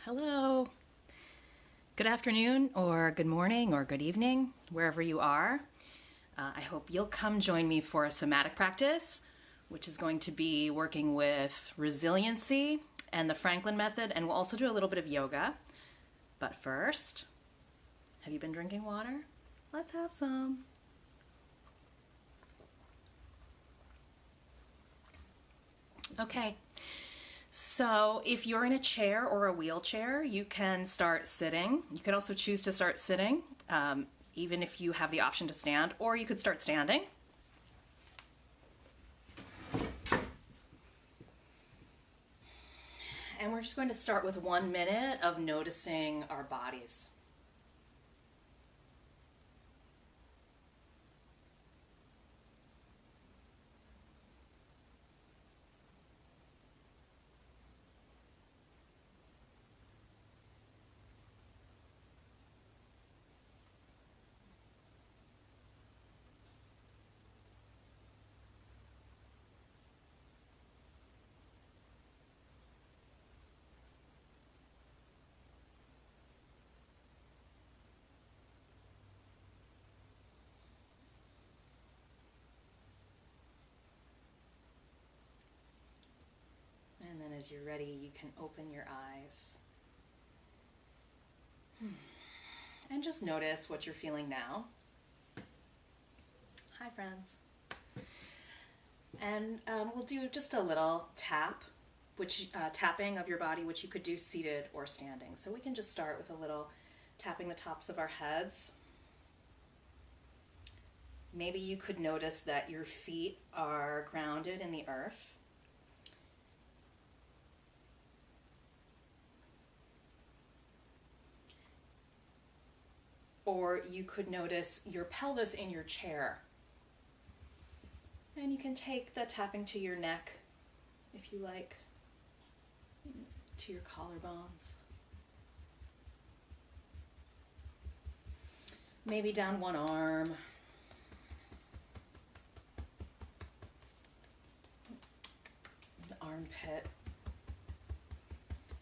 Hello. Good afternoon, or good morning, or good evening, wherever you are. I hope you'll come join me for a somatic practice, which is going to be working with resiliency and the Franklin method, and we'll also do a little bit of yoga. But first, have you been drinking water? Let's have some. Okay. So if you're in a chair or a wheelchair, you can start sitting. You could also choose to start sitting, even if you have the option to stand, or you could start standing. And we're just going to start with 1 minute of noticing our bodies. And then as you're ready, you can open your eyes. And just notice what you're feeling now. Hi, friends. And we'll do just a little tapping of your body, which you could do seated or standing. So we can just start with a little tapping the tops of our heads. Maybe you could notice that your feet are grounded in the earth. Or you could notice your pelvis in your chair. And you can take the tapping to your neck, if you like, to your collarbones. Maybe down one arm. The armpit.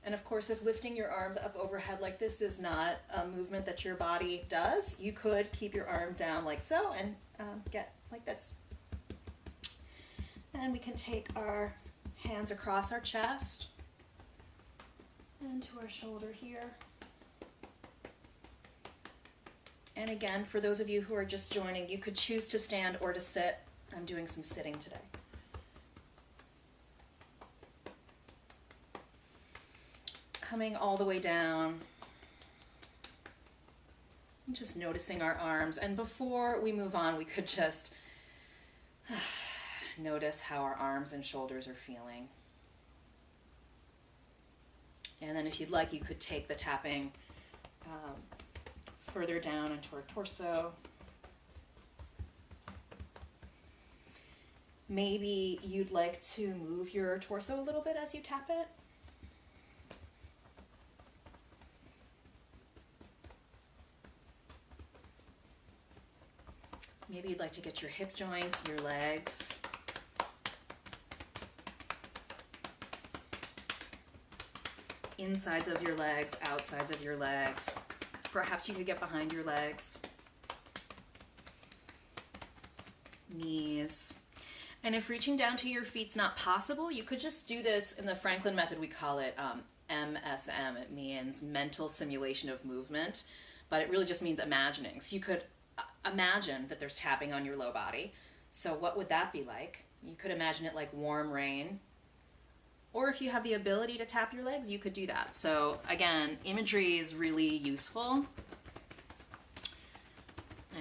And of course, if lifting your arms up overhead like this is not a movement that your body does, you could keep your arm down like so and get like this. And we can take our hands across our chest and to our shoulder here. And again, for those of you who are just joining, you could choose to stand or to sit. I'm doing some sitting today. Coming all the way down, just noticing our arms. And before we move on, we could just notice how our arms and shoulders are feeling. And then if you'd like, you could take the tapping further down into our torso. Maybe you'd like to move your torso a little bit as you tap it. Maybe you'd like to get your hip joints, your legs. Insides of your legs, outsides of your legs. Perhaps you could get behind your legs. Knees. And if reaching down to your feet's not possible, you could just do this in the Franklin method. We call it MSM. It means mental simulation of movement, but it really just means imagining. So you could imagine that there's tapping on your low body. So what would that be like? You could imagine it like warm rain. Or if you have the ability to tap your legs, you could do that. So again, imagery is really useful.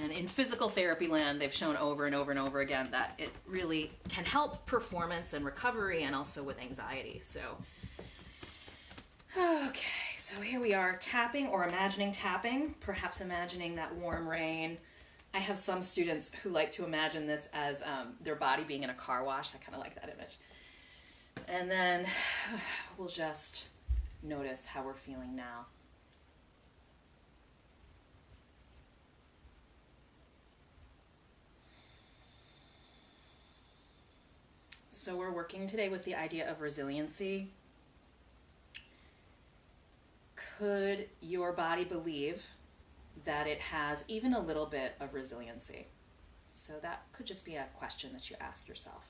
And in physical therapy land, they've shown over and over and over again that it really can help performance and recovery and also with anxiety. So, okay, so here we are, tapping or imagining tapping, perhaps imagining that warm rain. I have some students who like to imagine this as their body being in a car wash. I kind of like that image. And then we'll just notice how we're feeling now. So we're working today with the idea of resiliency. could your body believe that it has even a little bit of resiliency? So that could just be a question that you ask yourself.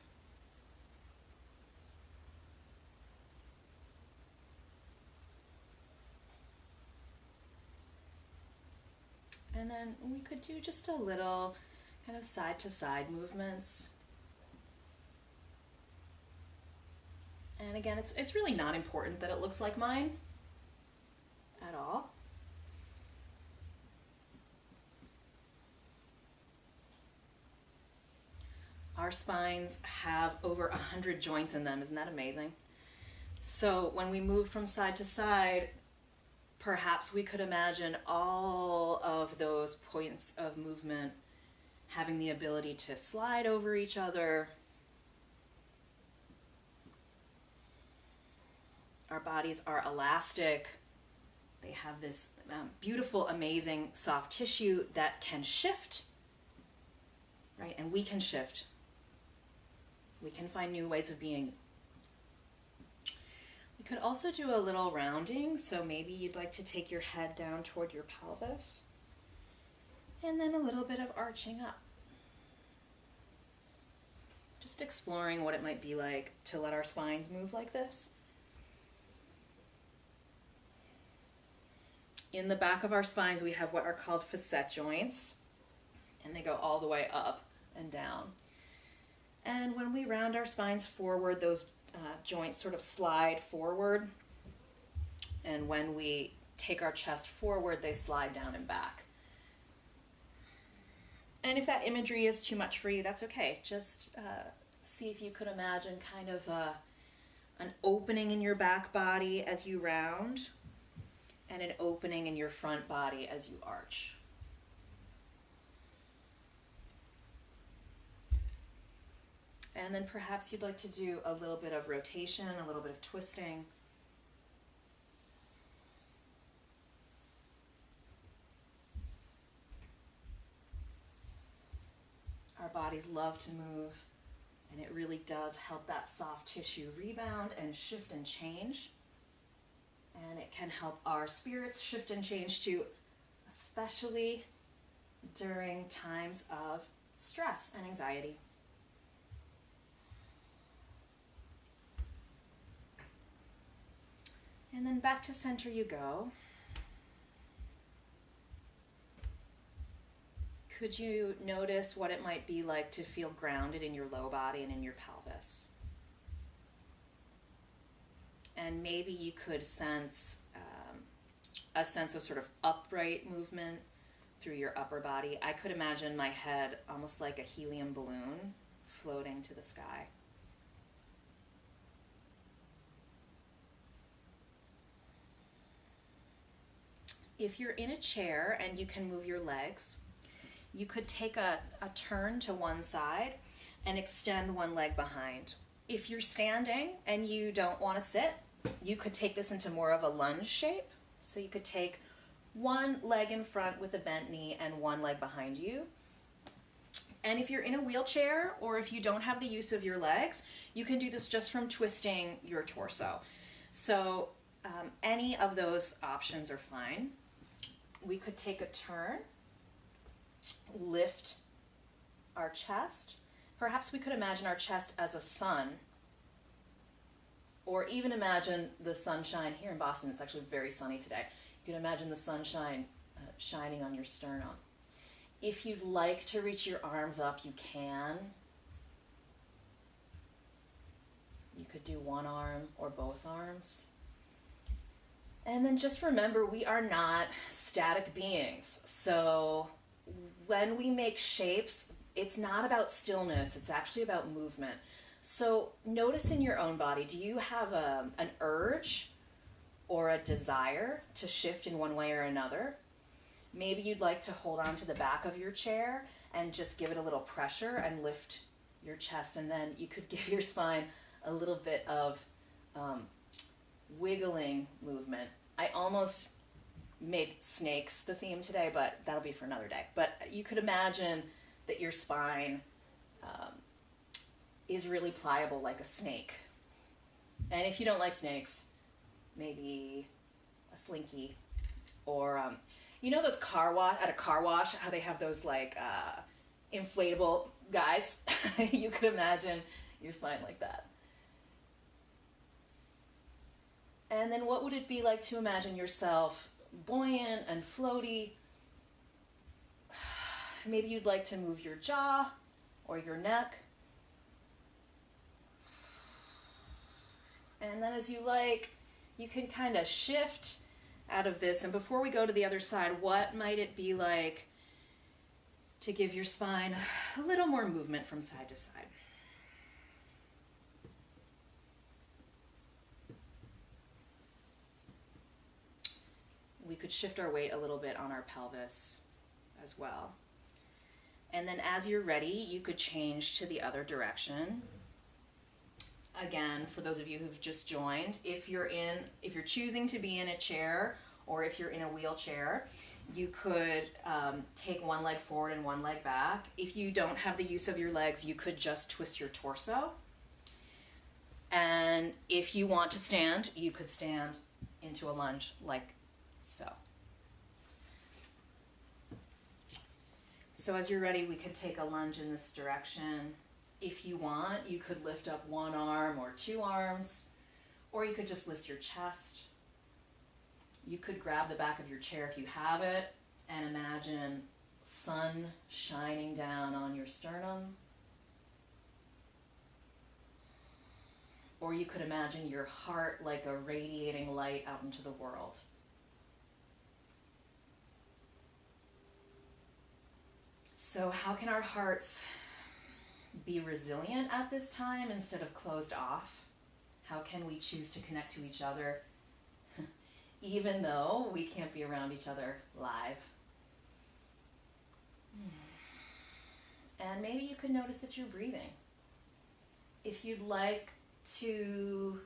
And then we could do just a little kind of side to side movements. And again, it's really not important that it looks like mine at all. Our spines have over 100 joints in them. Isn't that amazing? So when we move from side to side, perhaps we could imagine all of those points of movement having the ability to slide over each other. Our bodies are elastic. They have this beautiful, amazing soft tissue that can shift, right? And we can shift. We can find new ways of being. We could also do a little rounding, so maybe you'd like to take your head down toward your pelvis, and then a little bit of arching up. Just exploring what it might be like to let our spines move like this. In the back of our spines, we have what are called facet joints, and they go all the way up and down. And when we round our spines forward, those joints sort of slide forward. And when we take our chest forward, they slide down and back. And if that imagery is too much for you, that's okay. Just see if you could imagine kind of an opening in your back body as you round, and an opening in your front body as you arch. And then perhaps you'd like to do a little bit of rotation, a little bit of twisting. Our bodies love to move, and it really does help that soft tissue rebound and shift and change. And it can help our spirits shift and change too, especially during times of stress and anxiety. And then back to center you go. Could you notice what it might be like to feel grounded in your low body and in your pelvis? And maybe you could sense a sense of sort of upright movement through your upper body. I could imagine my head almost like a helium balloon floating to the sky. If you're in a chair and you can move your legs, you could take a turn to one side and extend one leg behind. If you're standing and you don't want to sit, you could take this into more of a lunge shape. So you could take one leg in front with a bent knee and one leg behind you. And if you're in a wheelchair or if you don't have the use of your legs, you can do this just from twisting your torso. So any of those options are fine. We could take a turn, lift our chest. Perhaps we could imagine our chest as a sun, or even imagine the sunshine. Here in Boston, it's actually very sunny today. You can imagine the sunshine shining on your sternum. If you'd like to reach your arms up, you can. You could do one arm or both arms. And then just remember, we are not static beings. So when we make shapes, it's not about stillness, it's actually about movement. So notice in your own body, do you have an urge or a desire to shift in one way or another? Maybe you'd like to hold on to the back of your chair and just give it a little pressure and lift your chest, and then you could give your spine a little bit of wiggling movement. I almost made snakes the theme today, but that'll be for another day. But you could imagine that your spine is really pliable like a snake. And if you don't like snakes, maybe a slinky Or, you know those at a car wash, how they have those like inflatable guys? You could imagine your spine like that. And then what would it be like to imagine yourself buoyant and floaty? Maybe you'd like to move your jaw or your neck. And then as you like, you can kind of shift out of this. And before we go to the other side, what might it be like to give your spine a little more movement from side to side? We could shift our weight a little bit on our pelvis as well. And then as you're ready, you could change to the other direction. Again, for those of you who've just joined, if you're choosing to be in a chair or if you're in a wheelchair, you could take one leg forward and one leg back. If you don't have the use of your legs, you could just twist your torso. And if you want to stand, you could stand into a lunge like so. So as you're ready, we could take a lunge in this direction. If you want, you could lift up one arm or two arms, or you could just lift your chest. You could grab the back of your chair if you have it and imagine sun shining down on your sternum. Or you could imagine your heart like a radiating light out into the world. So how can our hearts be resilient at this time instead of closed off? How can we choose to connect to each other even though we can't be around each other live? And maybe you could notice that you're breathing. If you'd like to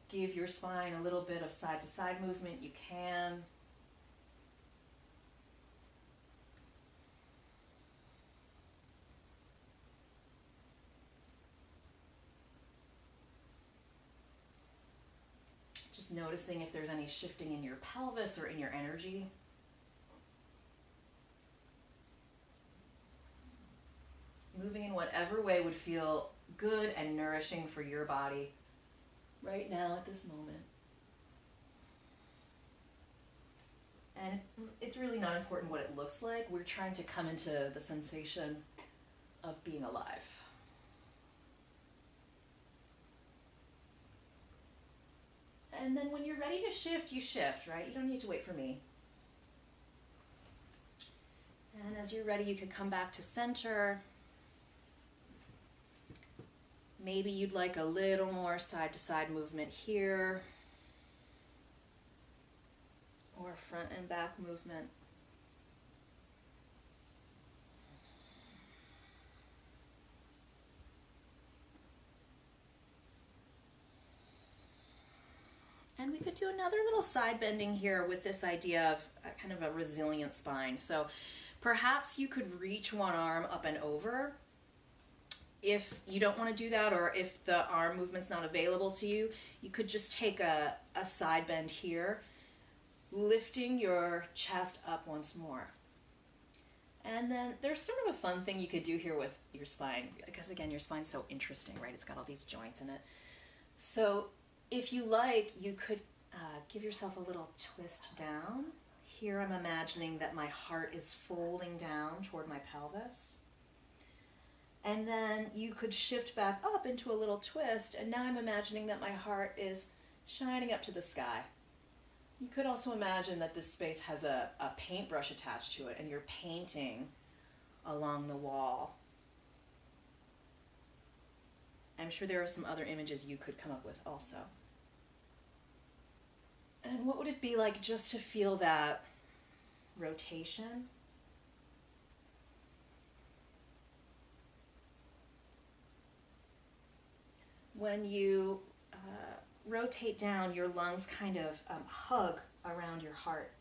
give your spine a little bit of side-to-side movement, you can. Just noticing if there's any shifting in your pelvis or in your energy. Moving in whatever way would feel good and nourishing for your body right now at this moment. And it's really not important what it looks like. We're trying to come into the sensation of being alive. And then when you're ready to shift, you shift, right? You don't need to wait for me. And as you're ready, you could come back to center. Maybe you'd like a little more side-to-side movement here, or front and back movement. And we could do another little side bending here with this idea of kind of a resilient spine. So perhaps you could reach one arm up and over. If you don't want to do that, or if the arm movement's not available to you, you could just take a side bend here, lifting your chest up once more. And then there's sort of a fun thing you could do here with your spine, because again, your spine's so interesting, right? It's got all these joints in it. So if you like, you could give yourself a little twist down. Here I'm imagining that my heart is folding down toward my pelvis. And then you could shift back up into a little twist, and now I'm imagining that my heart is shining up to the sky. You could also imagine that this space has a paintbrush attached to it, and you're painting along the wall. I'm sure there are some other images you could come up with also. And what would it be like just to feel that rotation? When you rotate down, your lungs kind of hug around your heart.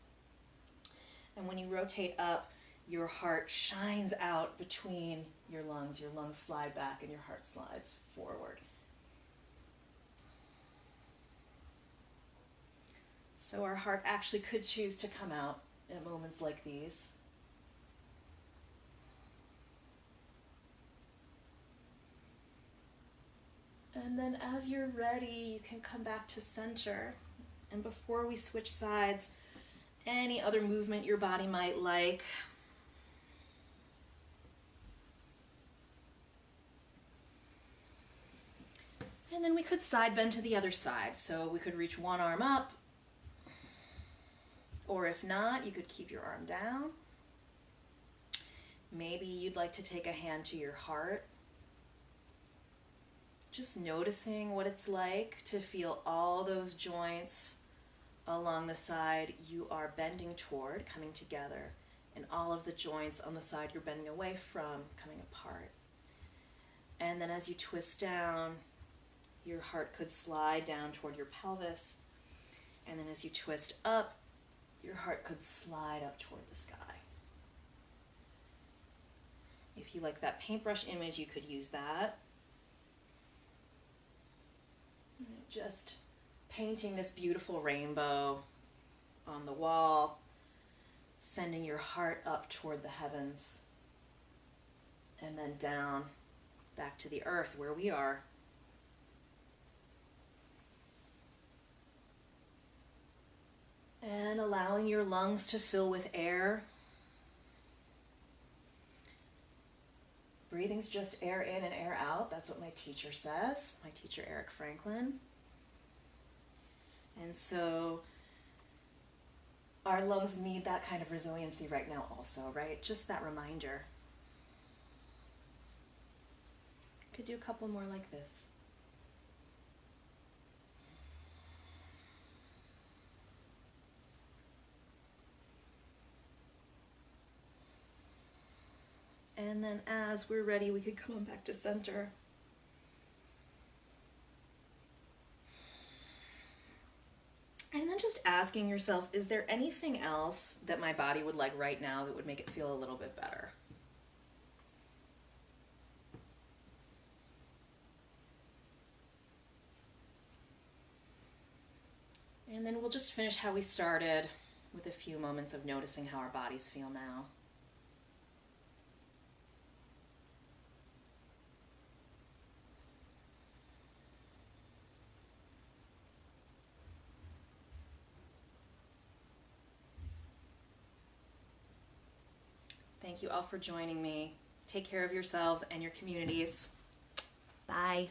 And when you rotate up, your heart shines out between your lungs slide back and your heart slides forward. So our heart actually could choose to come out at moments like these. And then as you're ready, you can come back to center. And before we switch sides, any other movement your body might like. And then we could side bend to the other side. So we could reach one arm up, or if not, you could keep your arm down. Maybe you'd like to take a hand to your heart. Just noticing what it's like to feel all those joints along the side you are bending toward coming together, and all of the joints on the side you're bending away from coming apart. And then as you twist down, your heart could slide down toward your pelvis. And then as you twist up, your heart could slide up toward the sky. If you like that paintbrush image, you could use that. Just painting this beautiful rainbow on the wall, sending your heart up toward the heavens, and then down back to the earth where we are. And allowing your lungs to fill with air. Breathing's just air in and air out. That's what my teacher says, my teacher Eric Franklin. And so our lungs need that kind of resiliency right now also, right? Just that reminder. Could do a couple more like this. And then as we're ready, we could come on back to center. And then just asking yourself, is there anything else that my body would like right now that would make it feel a little bit better? And then we'll just finish how we started with a few moments of noticing how our bodies feel now. Thank you all for joining me. Take care of yourselves and your communities. Bye.